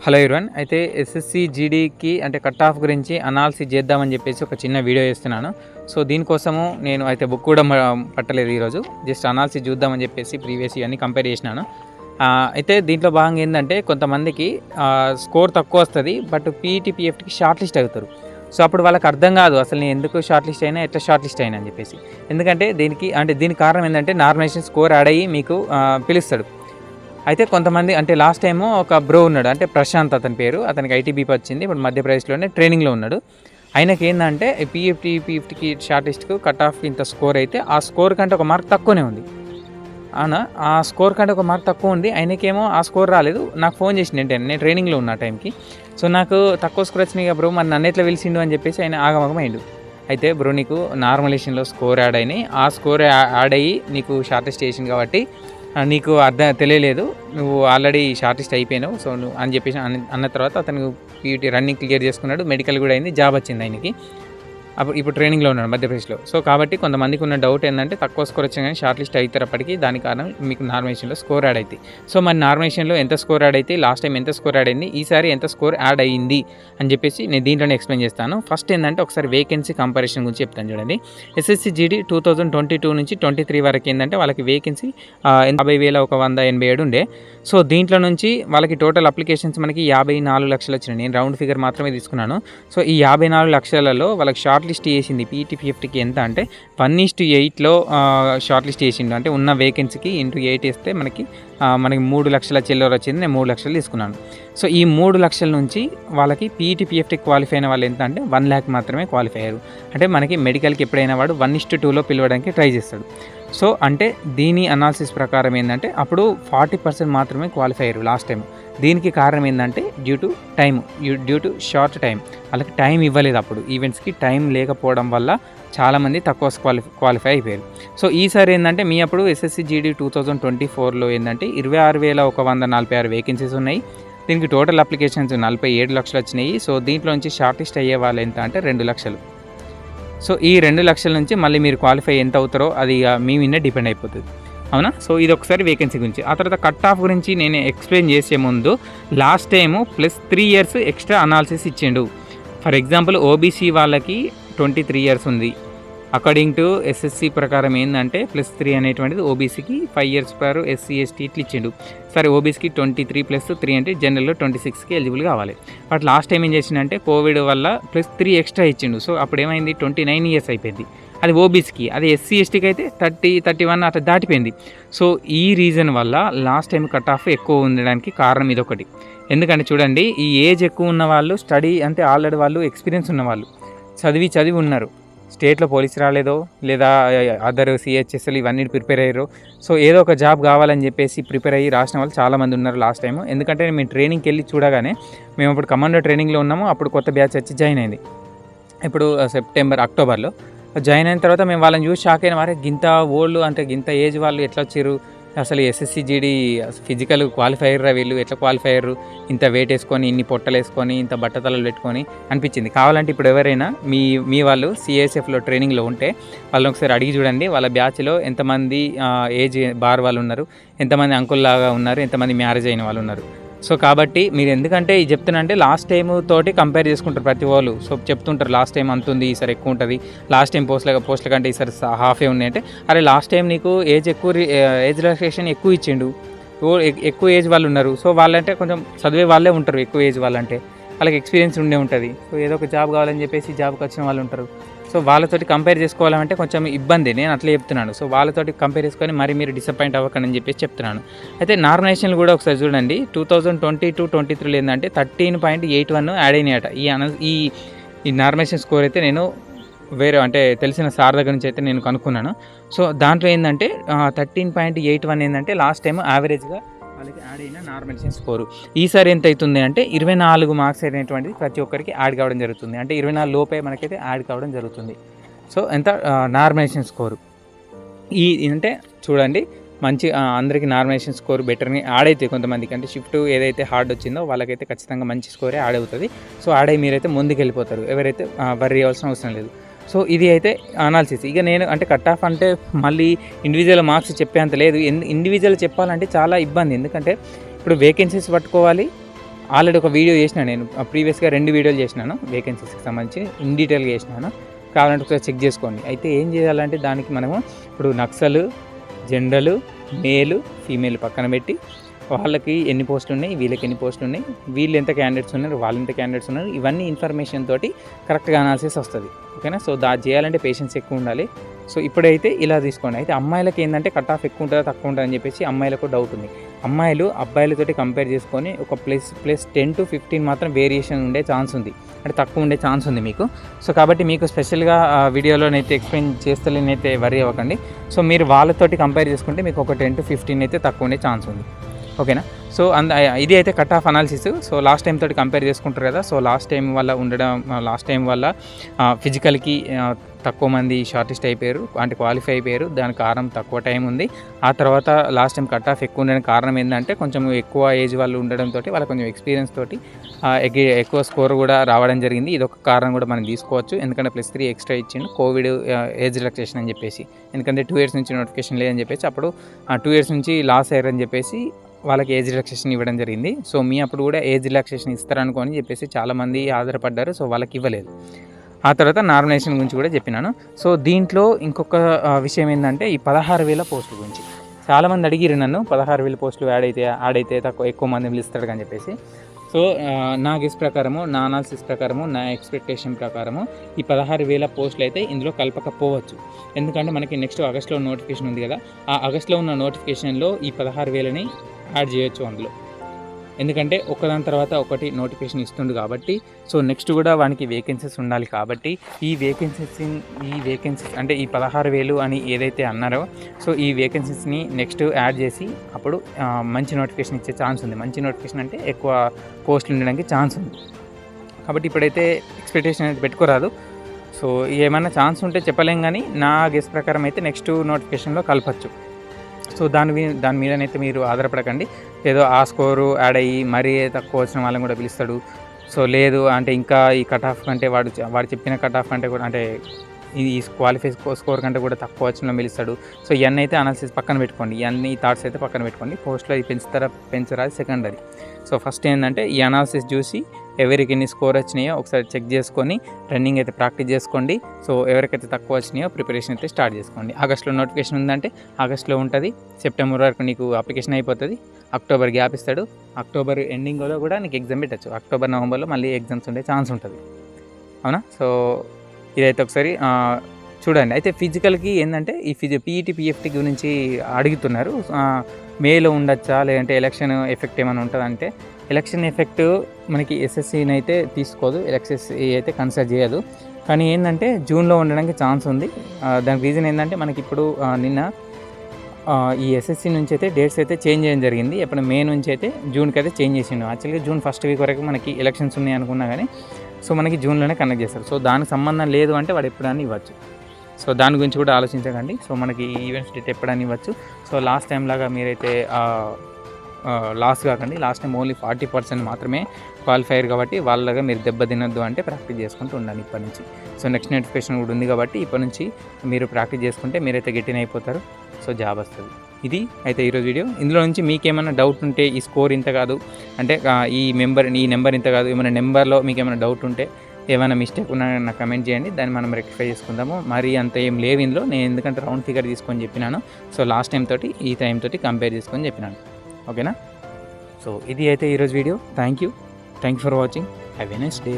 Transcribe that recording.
Hello everyone. అయితే SSC జీడీకి అంటే cut off గురించి అనాలిసిస్ చేద్దామని చెప్పేసి ఒక చిన్న వీడియో చేస్తున్నాను. సో దీనికోసము నేను అయితే బుక్ కూడా పట్టలేదు ఈరోజు. జస్ట్ అనాలిసిస్ చూద్దామని చెప్పేసి ప్రీవియస్ ఇవన్నీ కంపేర్ చేసినాను. అయితే దీంట్లో భాగంగా ఏంటంటే కొంతమందికి స్కోర్ తక్కువ వస్తుంది, బట్ పీఈటీ పీఎఫ్టీకి షార్ట్ లిస్ట్ అవుతారు. సో అప్పుడు వాళ్ళకి అర్థం కాదు అసలు నేను ఎందుకు షార్ట్ లిస్ట్ అయినా, ఎట్లా షార్ట్ లిస్ట్ అయినా అని చెప్పేసి. ఎందుకంటే దీనికి కారణం ఏంటంటే నార్మలైజేషన్ స్కోర్ యాడ్ అయ్యి మీకు పిలుస్తాడు. అయితే కొంతమంది అంటే లాస్ట్ టైము ఒక బ్రో ఉన్నాడు, అంటే ప్రశాంత్ అతని పేరు, అతనికి ఐటీబీపీ వచ్చింది, ఇప్పుడు మధ్యప్రదేశ్లోనే ట్రైనింగ్లో ఉన్నాడు. ఆయనకి ఏంటంటే పీఎఫ్టీకి షార్ట్ లిస్ట్కు కట్ ఆఫ్ ఇంత స్కోర్ అయితే ఆ స్కోర్ కంటే ఒక మార్క్ తక్కువనే ఉంది. అవునా, ఆ స్కోర్ కంటే ఒక మార్క్ తక్కువ ఉంది. ఆయనకేమో ఆ స్కోర్ రాలేదు. నాకు ఫోన్ చేసింది ఏంటంటే నేను ట్రైనింగ్లో ఉన్న టైంకి. సో నాకు తక్కువ స్కోర్ వచ్చినాయి బ్రో, మరి నన్ను ఎట్లా పిలిచిండు అని చెప్పేసి ఆయన ఆగమగం అయిండు. అయితే బ్రో నీకు నార్మలైజేషన్లో స్కోర్ యాడ్ అయినాయి, ఆ స్కోర్ యాడ్ అయ్యి నీకు షార్ట్ లిస్ట్ చేసింది కాబట్టి నీకు తెలియలేదు, నువ్వు ఆల్రెడీ షార్ట్ లిస్ట్ అయిపోయినావు. సో నువ్వు అని చెప్పేసి అన్న తర్వాత అతను పీఈటీ రన్నింగ్ క్లియర్ చేసుకున్నాడు, మెడికల్ కూడా అయింది, జాబ్ వచ్చింది ఆయనకి. ఇప్పుడు ట్రైనింగ్లో ఉన్నాడు మధ్యప్రదేశ్లో. సో కాబట్టి కొంతమందికి ఉన్న డౌట్ ఏంటంటే తక్కువ స్కోర్ వచ్చినా కానీ షార్ట్ లిస్ట్ అవుతారప్పటికీ, దాని కారణం మీకు నార్మలైజేషన్లో స్కోర్ యాడ్ అవుతుంది. సో మరి నార్మలైజేషన్లో ఎంత స్కోర్ యాడ్ అయితే, లాస్ట్ టైం ఎంత స్కోర్ యాడ్ అయింది, ఈసారి ఎంత స్కోర్ యాడ్ అయ్యింది అని చెప్పేసి నేను దీంట్లోనే ఎక్స్ప్లెయిన్ చేస్తాను. ఫస్ట్ ఏంటంటే ఒకసారి వేకెన్సీ కంపారిజన్ గురించి చెప్తాను చూడండి. ఎస్ఎస్సి జీడీ 2022 నుంచి 23 వరకు ఏంటంటే వాళ్ళకి వేకెన్సీ 50,187 ఉండే. సో దీంట్లో నుంచి వాళ్ళకి టోటల్ అప్లికేషన్స్ మనకి 54 లక్షలు వచ్చినాయి. నేను రౌండ్ ఫిగర్ మాత్రమే తీసుకున్నాను. సో ఈ 54 లక్షలలో వాళ్ళకి షార్ట్ లిస్ట్ చేసింది పీఈటీ పీఎఫ్టీకి ఎంత అంటే 1:8లో షార్ట్ లిస్ట్ చేసిండు. అంటే ఉన్న వేకెన్సీకి ఇంటూ 8 వేస్తే మనకి 3 లక్షల చిల్లర వచ్చింది. నేను 3 లక్షలు తీసుకున్నాను. సో ఈ 3 లక్షల నుంచి వాళ్ళకి పీఈటీ పీఎఫ్టీ క్వాలిఫై అయిన వాళ్ళు ఎంత అంటే 1 ల్యాక్ మాత్రమే క్వాలిఫై అయ్యారు. అంటే మనకి మెడికల్కి ఎప్పుడైనా వాడు 1:2లో పిలవడానికి ట్రై చేస్తాడు. సో అంటే దీని అనాలిసిస్ ప్రకారం ఏంటంటే అప్పుడు 40% మాత్రమే క్వాలిఫై అయ్యారు లాస్ట్ టైం. దీనికి కారణం ఏంటంటే డ్యూ టు షార్ట్ టైం, వాళ్ళకి టైం ఇవ్వలేదు. అప్పుడు ఈవెంట్స్కి టైం లేకపోవడం వల్ల చాలామంది తక్కువ క్వాలిఫై అయిపోయారు. సో ఈసారి ఏంటంటే మీ అప్పుడు ఎస్ఎస్సి జీడీ 2024లో ఏంటంటే 26,146 వేకెన్సీస్ ఉన్నాయి. దీనికి టోటల్ అప్లికేషన్స్ 47 లక్షలు వచ్చినాయి. సో దీంట్లో నుంచి షార్ట్ లిస్ట్ అయ్యే వాళ్ళు ఎంత అంటే 2 లక్షలు. సో ఈ 2 లక్షల నుంచి మళ్ళీ మీరు క్వాలిఫై ఎంత అవుతారో అది మీ మీద డిపెండ్ అయిపోతుంది, అవునా. సో ఇది ఒకసారి వేకెన్సీ గురించి. ఆ తర్వాత కట్ ఆఫ్ గురించి నేను ఎక్స్ప్లెయిన్ చేసే ముందు last time +3 years extra analysis ఇచ్చిండు. ఫర్ ఎగ్జాంపుల్ ఓబీసీ వాళ్ళకి 23 ఇయర్స్ ఉంది. అకార్డింగ్ టు ఎస్ఎస్సి ప్రకారం ఏంటంటే +3 అనేటువంటిది ఓబీసీకి 5 ఇయర్స్ పర్ ఎస్సీ ఎస్టీ ఇట్లా ఇచ్చిండు. సరే ఓబీసీకి 23 + 3 అంటే జనరల్లో 26కి ఎలిజిబుల్ కావాలి. బట్ లాస్ట్ టైం ఏం చేసిండంటే కోవిడ్ వల్ల +3 ఎక్స్ట్రా ఇచ్చిండు. సో అప్పుడు ఏమైంది 29 ఇయర్స్ అయిపోయింది. అది ఓబీసీకి. అది ఎస్సీ ఎస్టీకి అయితే 30, 31 అట్లా దాటిపోయింది. సో ఈ రీజన్ వల్ల లాస్ట్ టైం కట్ ఆఫ్ ఎక్కువ ఉండడానికి కారణం ఇదొకటి. ఎందుకంటే చూడండి, ఈ ఏజ్ ఎక్కువ ఉన్న వాళ్ళు, స్టడీ అంటే ఆల్రెడీ వాళ్ళు ఎక్స్పీరియన్స్ ఉన్నవాళ్ళు, చదివి ఉన్నారు, స్టేట్లో పోలీస్ రాలేదో లేదా అదర్ సిహెచ్ఎస్ఎల్ ఇవన్నీ ప్రిపేర్ అయ్యారు. సో ఏదో ఒక జాబ్ కావాలని చెప్పేసి ప్రిపేర్ అయ్యి రాసిన వాళ్ళు చాలామంది ఉన్నారు లాస్ట్ టైం. ఎందుకంటే మేము ట్రైనింగ్కి వెళ్ళి చూడగానే, మేము ఇప్పుడు కమాండో ట్రైనింగ్లో ఉన్నాము, అప్పుడు కొత్త బ్యాచ్ వచ్చి జాయిన్ అయింది. ఇప్పుడు అక్టోబర్లో జాయిన్ అయిన తర్వాత మేము వాళ్ళని చూసి షాక్ అయిన వారే, గింత ఓల్డ్ అంటే గింత ఏజ్ వాళ్ళు ఎట్లా వచ్చారు, అసలు ఎస్ఎస్సి జీడీ ఫిజికల్ క్వాలిఫై అయ్యారా వీళ్ళు, ఎట్లా క్వాలిఫై అయ్యారు, ఇంత వెయిట్ వేసుకొని, ఇన్ని పొట్టలు వేసుకొని, ఇంత బట్టతలలు పెట్టుకొని అనిపించింది. కావాలంటే ఇప్పుడు ఎవరైనా మీ వాళ్ళు సిఎస్ఎఫ్లో ట్రైనింగ్లో ఉంటే వాళ్ళని ఒకసారి అడిగి చూడండి, వాళ్ళ బ్యాచ్లో ఎంతమంది ఏజ్ బార్ వాళ్ళు ఉన్నారు, ఎంతమంది అంకుల్లాగా ఉన్నారు, ఎంతమంది మ్యారేజ్ అయిన వాళ్ళు ఉన్నారు. సో కాబట్టి మీరు ఎందుకంటే ఇది చెప్తున్నా అంటే లాస్ట్ టైం తోటి కంపేర్ చేసుకుంటారు ప్రతి వాళ్ళు. సో చెప్తుంటారు లాస్ట్ టైం అంత ఉంది, ఈసారి ఎక్కువ ఉంటుంది, లాస్ట్ టైం పోస్టుల కంటే ఈసారి హాఫే ఉన్నాయి అంటే, అరే లాస్ట్ టైం నీకు ఏజ్ రిలాక్సేషన్ ఎక్కువ ఇచ్చిండు, ఎక్కువ ఏజ్ వాళ్ళు ఉన్నారు. సో వాళ్ళంటే కొంచెం చదివే వాళ్ళే ఉంటారు, ఎక్కువ ఏజ్ వాళ్ళంటే వాళ్ళకి ఎక్స్పీరియన్స్ ఉండే ఉంటుంది. సో ఏదో ఒక జాబ్ కావాలని చెప్పేసి జాబ్కి వచ్చిన వాళ్ళు ఉంటారు. సో వాళ్ళతోటి కంపేర్ చేసుకోవాలంటే కొంచెం ఇబ్బంది, నేను అట్లా చెప్తున్నాను. సో వాళ్ళతోటి కంపేర్ చేసుకొని మరి మీరు డిసప్పాయింట్ అవ్వకండి అని చెప్పేసి చెప్తున్నాను. అయితే నార్మలైజేషన్లు కూడా ఒకసారి చూడండి. 2022-23లో ఏంటంటే 13.81 యాడ్ అయినాయట. ఈ నార్మలైజేషన్ స్కోర్ అయితే నేను వేరే అంటే తెలిసిన సార్ దగ్గర నుంచి అయితే నేను కనుక్కున్నాను. సో దాంట్లో ఏంటంటే 13.81 ఏంటంటే లాస్ట్ టైం యావరేజ్గా వాళ్ళకి యాడ్ అయిన నార్మలైజేషన్ స్కోరు. ఈసారి ఎంత అవుతుంది అంటే 24 మార్క్స్ అనేటువంటిది ప్రతి ఒక్కరికి యాడ్ కావడం జరుగుతుంది. అంటే 24 లోపే మనకైతే యాడ్ కావడం జరుగుతుంది. సో ఎంత నార్మలైజేషన్ స్కోరు అంటే చూడండి, మంచి అందరికీ నార్మలైజేషన్ స్కోర్ బెటర్ని యాడ్ అవుతాయి. కొంతమందికి అంటే షిఫ్ట్ ఏదైతే హార్డ్ వచ్చిందో వాళ్ళకైతే ఖచ్చితంగా మంచి స్కోరే యాడ్ అవుతుంది. సో యాడ్ అయ్యి మీరైతే ముందుకు వెళ్ళిపోతారు, ఎవరైతే వర్రీ అవ్వాల్సిన అవసరం లేదు. సో ఇది అయితే అనాలిసిస్. ఇక నేను అంటే కట్ ఆఫ్ అంటే మళ్ళీ ఇండివిజువల్ మార్క్స్ చెప్పేంత లేదు. ఇండివిజువల్ చెప్పాలంటే చాలా ఇబ్బంది. ఎందుకంటే ఇప్పుడు వేకెన్సీస్ పట్టుకోవాలి, ఆల్రెడీ ఒక వీడియో చేసిన నేను ప్రీవియస్గా 2 వీడియోలు చేసినాను వేకెన్సీస్కి సంబంధించి ఇన్ డీటెయిల్గా చేసినాను. కావాలంటే ఒకసారి చెక్ చేసుకోండి. అయితే ఏం చేయాలంటే దానికి మనము ఇప్పుడు నక్సల్, జనరల్, మేలు, ఫీమేల్ పక్కన పెట్టి వాళ్ళకి ఎన్ని పోస్టులు ఉన్నాయి, వీళ్ళకి ఎన్ని పోస్టులు ఉన్నాయి, వీళ్ళు ఎంత క్యాండిడేట్స్ ఉన్నారు, వాళ్ళు ఎంత క్యాండిడేట్స్ ఉన్నారు, ఇవన్నీ ఇన్ఫర్మేషన్ తోటి కరెక్ట్గా అనాలిసిస్ వస్తుంది. ఓకేనా. సో చేయాలంటే పేషెన్స్ ఎక్కువ ఉండాలి. సో ఇప్పుడైతే ఇలా తీసుకోండి. అయితే అమ్మాయిలకి ఏంటంటే కట్ ఆఫ్ ఎక్కువ ఉంటుందా తక్కువ ఉంటుందని చెప్పేసి అమ్మాయిలకు డౌట్ ఉంది. అమ్మాయిలు అబ్బాయిలతోటి కంపేర్ చేసుకొని ఒక ప్లస్ 10 to 15 మాత్రం వేరియేషన్ ఉండే ఛాన్స్ ఉంది, అంటే తక్కువ ఉండే ఛాన్స్ ఉంది మీకు. సో కాబట్టి మీకు స్పెషల్గా వీడియోలోనైతే ఎక్స్ప్లెయిన్ చేస్తలేనైతే వరీ అవ్వకండి. సో మీరు వాళ్ళతోటి కంపేర్ చేసుకుంటే మీకు ఒక 10 to 15 అయితే తక్కువ ఉండే ఛాన్స్ ఉంది. ఓకేనా. సో ఇది అయితే cut off analysis. So last time తోటి కంపేర్ చేసుకుంటారు కదా. సో లాస్ట్ టైం వల్ల ఫిజికల్కి తక్కువ మంది షార్టెస్ట్ అయిపోయారు, అంటే క్వాలిఫై అయిపోయారు. దానికి కారణం తక్కువ టైం ఉంది. ఆ తర్వాత లాస్ట్ టైం కట్ ఆఫ్ ఎక్కువ ఉండడానికి కారణం ఏంటంటే కొంచెం ఎక్కువ ఏజ్ వాళ్ళు ఉండడంతో వాళ్ళకి కొంచెం ఎక్స్పీరియన్స్ తోటి ఎక్కువ స్కోర్ కూడా రావడం జరిగింది. ఇది ఒక కారణం కూడా మనం తీసుకోవచ్చు. ఎందుకంటే +3 ఎక్స్ట్రా ఇచ్చిండు కోవిడ్ ఏజ్ రిలాక్సేషన్ అని చెప్పేసి. ఎందుకంటే 2 years నుంచి నోటిఫికేషన్ లేదని చెప్పేసి అప్పుడు 2 years నుంచి లాస్ అయ్యారని చెప్పేసి వాళ్ళకి ఏజ్ రిలాక్సేషన్ ఇవ్వడం జరిగింది. సో మీ అప్పుడు కూడా ఏజ్ రిలాక్సేషన్ ఇస్తారనుకోని చెప్పేసి చాలామంది ఆధారపడ్డారు. సో వాళ్ళకి ఇవ్వలేదు. ఆ తర్వాత నార్మలైజేషన్ గురించి కూడా చెప్పినాను. సో దీంట్లో ఇంకొక విషయం ఏంటంటే ఈ 16,000 పోస్టుల గురించి చాలామంది అడిగిరు నన్ను. 16,000 పోస్టులు యాడ్ అయితే ఎక్కువ మంది పిలుస్తాడు అని చెప్పేసి. సో నా గెస్ ప్రకారము, నా అనాలిసిస్ ప్రకారము, నా ఎక్స్పెక్టేషన్ ప్రకారము ఈ 16,000 పోస్టులు అయితే ఇందులో కలపకపోవచ్చు. ఎందుకంటే మనకి నెక్స్ట్ ఆగస్ట్లో నోటిఫికేషన్ ఉంది కదా. ఆ ఆగస్ట్లో ఉన్న నోటిఫికేషన్లో ఈ 16,000ని యాడ్ చేయొచ్చు అందులో. ఎందుకంటే ఒకదాని తర్వాత ఒకటి నోటిఫికేషన్ ఇస్తుంది కాబట్టి. సో నెక్స్ట్ కూడా వానికి వేకెన్సీస్ ఉండాలి కాబట్టి ఈ వేకెన్సీస్ అంటే ఈ 16,000 అని ఏదైతే అన్నారో సో ఈ వేకెన్సీస్ని నెక్స్ట్ యాడ్ చేసి అప్పుడు మంచి నోటిఫికేషన్ ఇచ్చే ఛాన్స్ ఉంది. మంచి నోటిఫికేషన్ అంటే ఎక్కువ పోస్టులు ఉండడానికి ఛాన్స్ ఉంది. కాబట్టి ఇప్పుడైతే ఎక్స్పెక్టేషన్ అయితే పెట్టుకోరాదు. సో ఏమైనా ఛాన్స్ ఉంటే చెప్పలేం, కానీ నా గెస్ ప్రకారం అయితే నెక్స్ట్ నోటిఫికేషన్లో కలపచ్చు. సో దాని మీదనైతే మీరు ఆధారపడకండి. ఏదో ఆ స్కోరు యాడ్ అయ్యి మరీ తక్కువ వచ్చిన వాళ్ళని కూడా పిలుస్తాడు. సో లేదు అంటే ఇంకా ఈ కట్ ఆఫ్ కంటే వాడు చెప్పిన కట్ ఆఫ్ కంటే కూడా అంటే ఈ క్వాలిఫై స్కోర్ కంటే కూడా తక్కువ వచ్చిన పిలుస్తాడు. సో ఇవన్నీ అయితే అనాలిసిస్ పక్కన పెట్టుకోండి. ఇవన్నీ థాట్స్ అయితే పక్కన పెట్టుకోండి. పోస్ట్లో ఇది పెంచరా సెకండరీ. సో ఫస్ట్ ఏంటంటే ఈ అనాలిసిస్ చూసి ఎవరికి ఎన్ని స్కోర్ వచ్చినాయో ఒకసారి చెక్ చేసుకొని రన్నింగ్ అయితే ప్రాక్టీస్ చేసుకోండి. సో ఎవరికైతే తక్కువ వచ్చినాయో ప్రిపరేషన్ అయితే స్టార్ట్ చేసుకోండి. ఆగస్ట్లో నోటిఫికేషన్ ఉందంటే ఆగస్ట్లో ఉంటుంది. సెప్టెంబర్ వరకు నీకు అప్లికేషన్ అయిపోతుంది. అక్టోబర్ గ్యాప్ ఇస్తాడు. అక్టోబర్ ఎండింగ్లో కూడా నీకు ఎగ్జామ్ పెట్టచ్చు. అక్టోబర్ నవంబర్లో మళ్ళీ ఎగ్జామ్స్ ఉండే ఛాన్స్ ఉంటుంది. అవునా. సో ఇదైతే ఒకసారి చూడండి. అయితే ఫిజికల్కి ఏంటంటే ఈ పీఈటీ పీఎఫ్టీ గురించి అడుగుతున్నారు. మేలో ఉండొచ్చా లేదంటే ఎలక్షన్ ఎఫెక్ట్ ఏమైనా ఉంటుందంటే ఎలక్షన్ ఎఫెక్ట్ మనకి ఎస్ఎస్సీని అయితే తీసుకోదు, ఎలక్సెస్ అయితే కన్సిడర్ చేయదు. కానీ ఏంటంటే జూన్లో ఉండడానికి ఛాన్స్ ఉంది. దానికి రీజన్ ఏంటంటే మనకి ఇప్పుడు నిన్న ఈ ఎస్ఎస్సీ నుంచి అయితే డేట్స్ అయితే చేంజ్ చేయడం జరిగింది. ఎప్పుడు మే నుంచి అయితే జూన్కి అయితే చేంజ్ చేసిండు. యాక్చువల్గా జూన్ ఫస్ట్ వీక్ వరకు మనకి ఎలక్షన్స్ ఉన్నాయి అనుకున్నా కానీ సో మనకి జూన్లోనే కండక్ట్ చేస్తారు. సో దానికి సంబంధం లేదు అంటే వాడు ఎప్పుడైనా ఇవ్వచ్చు. సో దాని గురించి కూడా ఆలోచించకండి. సో మనకి ఈవెంట్స్ డేట్ ఎప్పుడైనా ఇవ్వచ్చు. సో లాస్ట్ టైం లాగా మీరైతే లాస్ కాకండి. లాస్ట్ టైం ఓన్లీ 40% మాత్రమే క్వాలిఫైర్ కాబట్టి వాళ్ళగా మీరు దెబ్బ తినొద్దు అంటే ప్రాక్టీస్ చేసుకుంటూ ఉండండి ఇప్పటి నుంచి. సో నెక్స్ట్ నోటిఫికేషన్ కూడా ఉంది కాబట్టి ఇప్పటి నుంచి మీరు ప్రాక్టీస్ చేసుకుంటే మీరైతే గట్టిన అయిపోతారు. సో జాబ్ వస్తుంది. ఇది అయితే ఈరోజు వీడియో. ఇందులో నుంచి మీకేమైనా డౌట్ ఉంటే ఈ స్కోర్ ఇంత కాదు అంటే ఈ నెంబర్ ఇంత కాదు, ఏమైనా నెంబర్లో మీకు ఏమైనా డౌట్ ఉంటే ఏమైనా మిస్టేక్ ఉన్నా నాకు కమెంట్ చేయండి. దాన్ని మనం రెక్టిఫై చేసుకుందాము. మరి అంత ఏం లేవు ఇందులో. నేను ఎందుకంటే రౌండ్ ఫిగర్ తీసుకొని చెప్పినాను. సో లాస్ట్ టైం తోటి ఈ టైం తోటి కంపేర్ చేసుకొని చెప్పినాను. ఓకేనా. సో ఇది అయితే ఈరోజు video. Thank you for watching. Have a nice day.